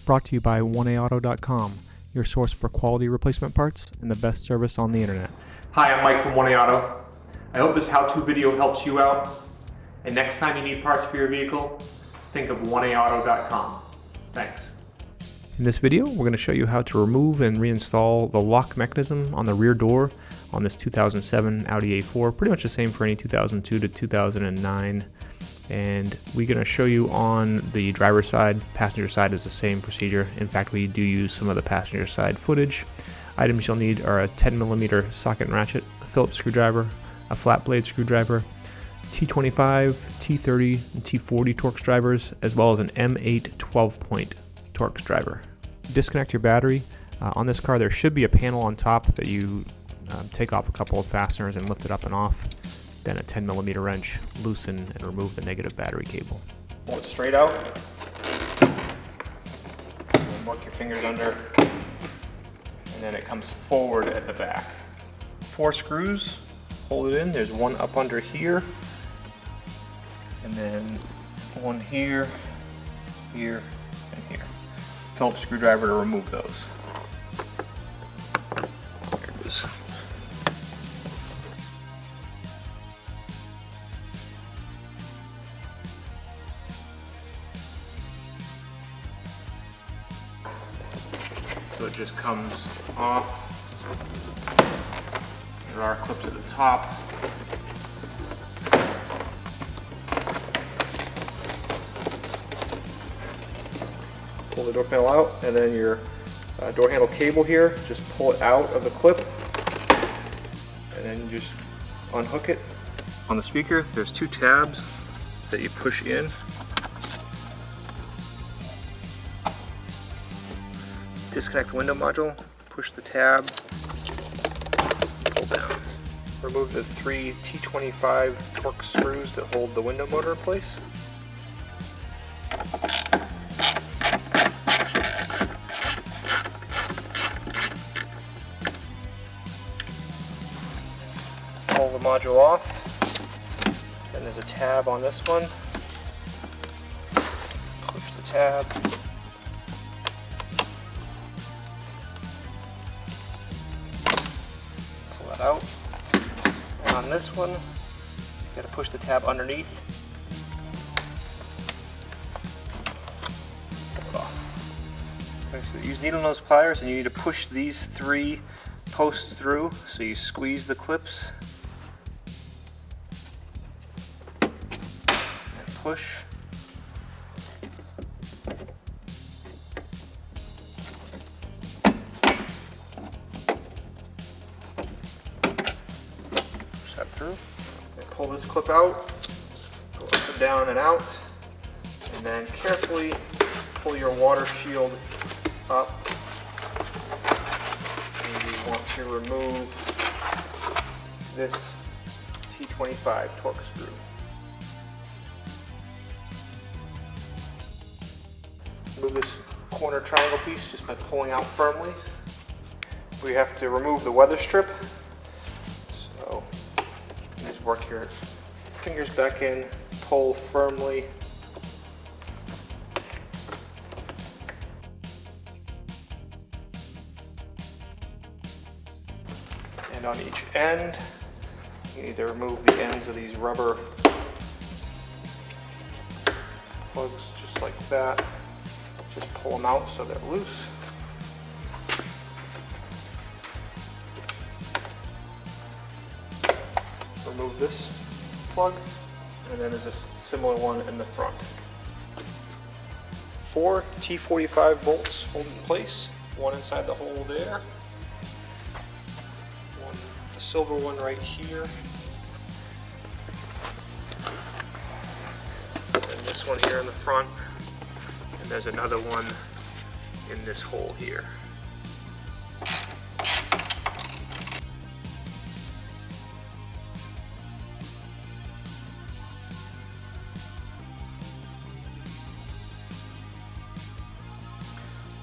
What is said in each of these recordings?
Brought to you by 1AAuto.com, your source for quality replacement parts and the best service on the internet. Hi, I'm Mike from 1AAuto. I hope this how-to video helps you out. And next time you need parts for your vehicle, think of 1AAuto.com. Thanks. In this video, we're going to show you how to remove and reinstall the lock mechanism on the rear door on this 2007 Audi A4. Pretty much the same for any 2002 to 2009. And we're going to show you on the driver's side. Passenger side is the same procedure. In fact, we do use some of the passenger side footage. Items you'll need are a 10mm socket and ratchet, a Phillips screwdriver, a flat blade screwdriver, T25, T30, and T40 Torx drivers, as well as an M8 12-point Torx driver. Disconnect your battery. On this car there should be a panel on top that you take off a couple of fasteners and lift it up and off. Then a 10mm wrench, loosen and remove the negative battery cable. Pull it straight out. And work your fingers under. And then it comes forward at the back. 4 screws, hold it in. There's one up under here. And then one here, here, and here. Phillips screwdriver to remove those. There it is. So it just comes off. There are clips at the top. Pull the door panel out, and then your door handle cable here, just pull it out of the clip, and then you just unhook it. On the speaker, there's 2 tabs that you push in. Disconnect window module, push the tab, pull down. Remove the 3 T25 Torx screws that hold the window motor in place. Pull the module off, and there's a tab on this one. Push the tab. Pull that out. And on this one, you got to push the tab underneath. Pull it off. Okay, so use needle nose pliers, and you need to push these 3 posts through. So you squeeze the clips. Push. Push that through. And pull this clip out. Go up and down and out. And then carefully pull your water shield up. And you want to remove this T25 Torx screw. Remove this corner triangle piece just by pulling out firmly. We have to remove the weather strip. So just work your fingers back in, pull firmly. And on each end, you need to remove the ends of these rubber plugs just like that. Just pull them out so they're loose. Remove this plug, and then there's a similar one in the front. 4 T45 bolts hold in place, one inside the hole there, one, the silver one right here, and this one here in the front. There's another one in this hole here.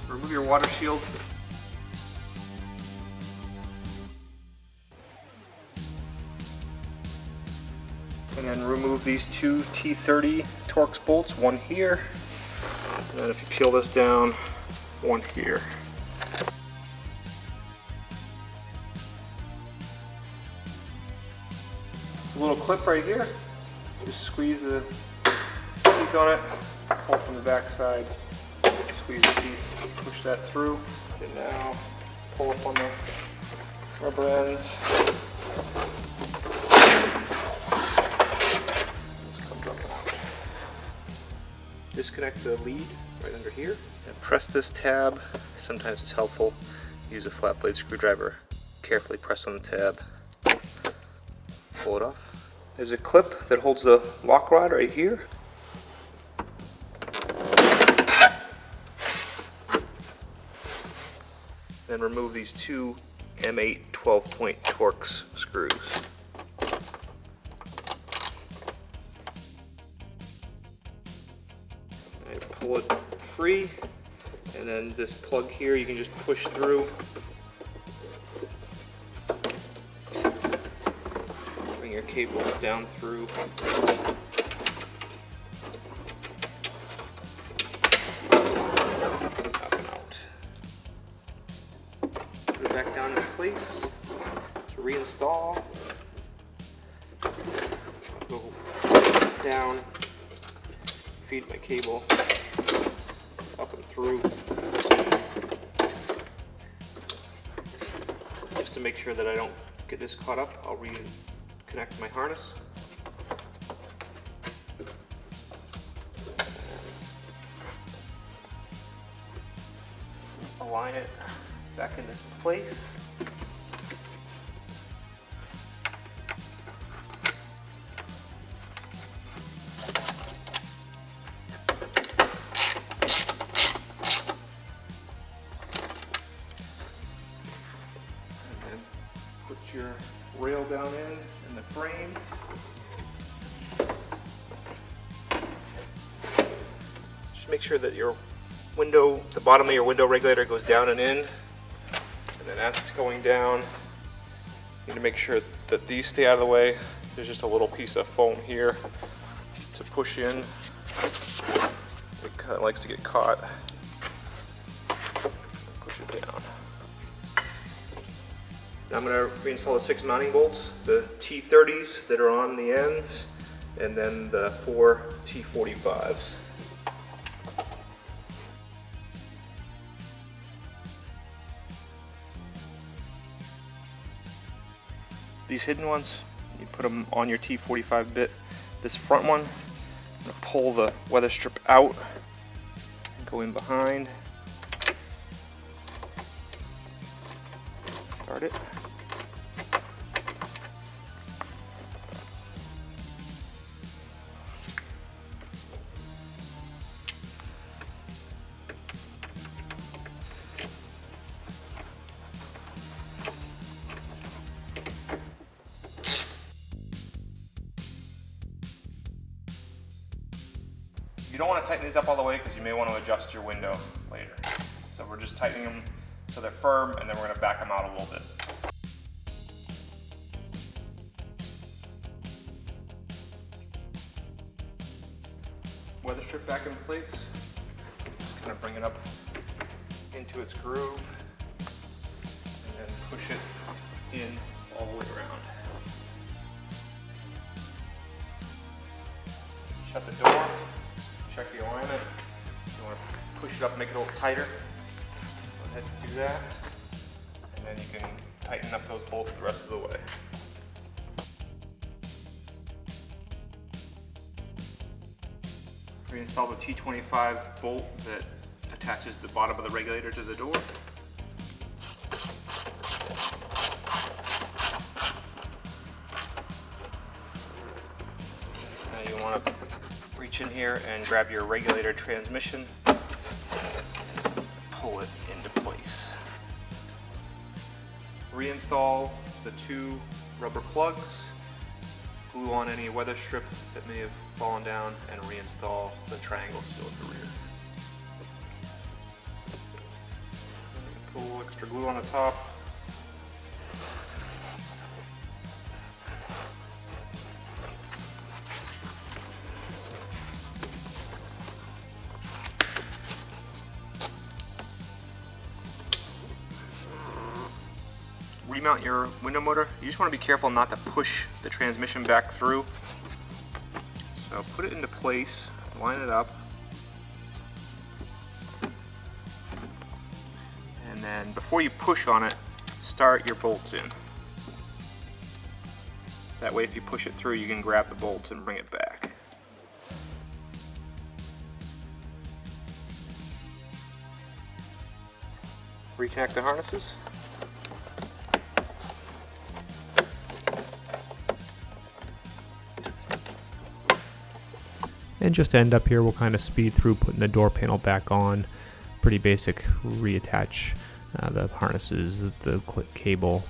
Remove your water shield. And then remove these 2 T30 Torx bolts, one here. And then if you peel this down, one here. A little clip right here. Just squeeze the teeth on it, pull from the back side, squeeze the teeth, push that through, and now pull up on the rubber ends. This comes up and out. Disconnect the lead right under here and press this tab. Sometimes it's helpful. Use a flat blade screwdriver. Carefully press on the tab. Pull it off. There's a clip that holds the lock rod right here. Then remove these two M8 12-point Torx screws. And pull it free, and then this plug here you can just push through. Bring your cable down through. Up and out. Put it back down in place to reinstall. Go down, feed my cable up and through. Just to make sure that I don't get this caught up, I'll reconnect my harness. Align it back into place. Put your rail down in the frame. Just make sure that your window, the bottom of your window regulator goes down and in. And then as it's going down, you need to make sure that these stay out of the way. There's just a little piece of foam here to push in. It kind of likes to get caught. Push it down. Now I'm going to reinstall the 6 mounting bolts, the T30s that are on the ends, and then the 4 T45s. These hidden ones, you put them on your T45 bit. This front one, I'm going to pull the weather strip out, go in behind, start it. You don't want to tighten these up all the way because you may want to adjust your window later. So we're just tightening them so they're firm, and then we're going to back them out a little bit. Weather strip back in place. Just kind of bring it up into its groove and then push it in all the way around. Shut the door. Check the alignment. If you want to push it up and make it a little tighter, go ahead and do that. And then you can tighten up those bolts the rest of the way. Reinstall the T25 bolt that attaches the bottom of the regulator to the door. Now you want to reach in here and grab your regulator transmission, pull it into place. Reinstall the 2 rubber plugs, glue on any weather strip that may have fallen down, and reinstall the triangle seal at the rear. Pull extra glue on the top. remount your window motor, you just want to be careful not to push the transmission back through. So put it into place, line it up, and then before you push on it, start your bolts in. That way if you push it through, you can grab the bolts and bring it back. Reconnect the harnesses. And just to end up here, we'll kind of speed through putting the door panel back on. Pretty basic. Reattach the harnesses, the cable,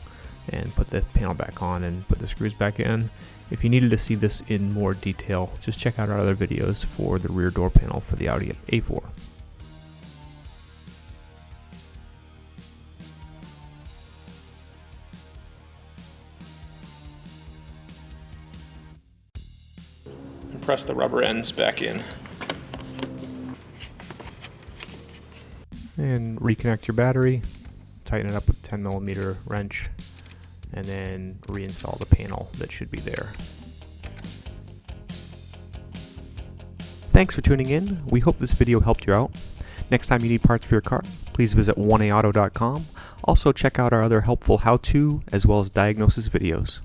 and put the panel back on and put the screws back in. If you needed to see this in more detail, just check out our other videos for the rear door panel for the Audi A4. And press the rubber ends back in. And reconnect your battery, tighten it up with a 10mm wrench, and then reinstall the panel that should be there. Thanks for tuning in. We hope this video helped you out. Next time you need parts for your car, please visit 1aauto.com. Also check out our other helpful how-to as well as diagnosis videos.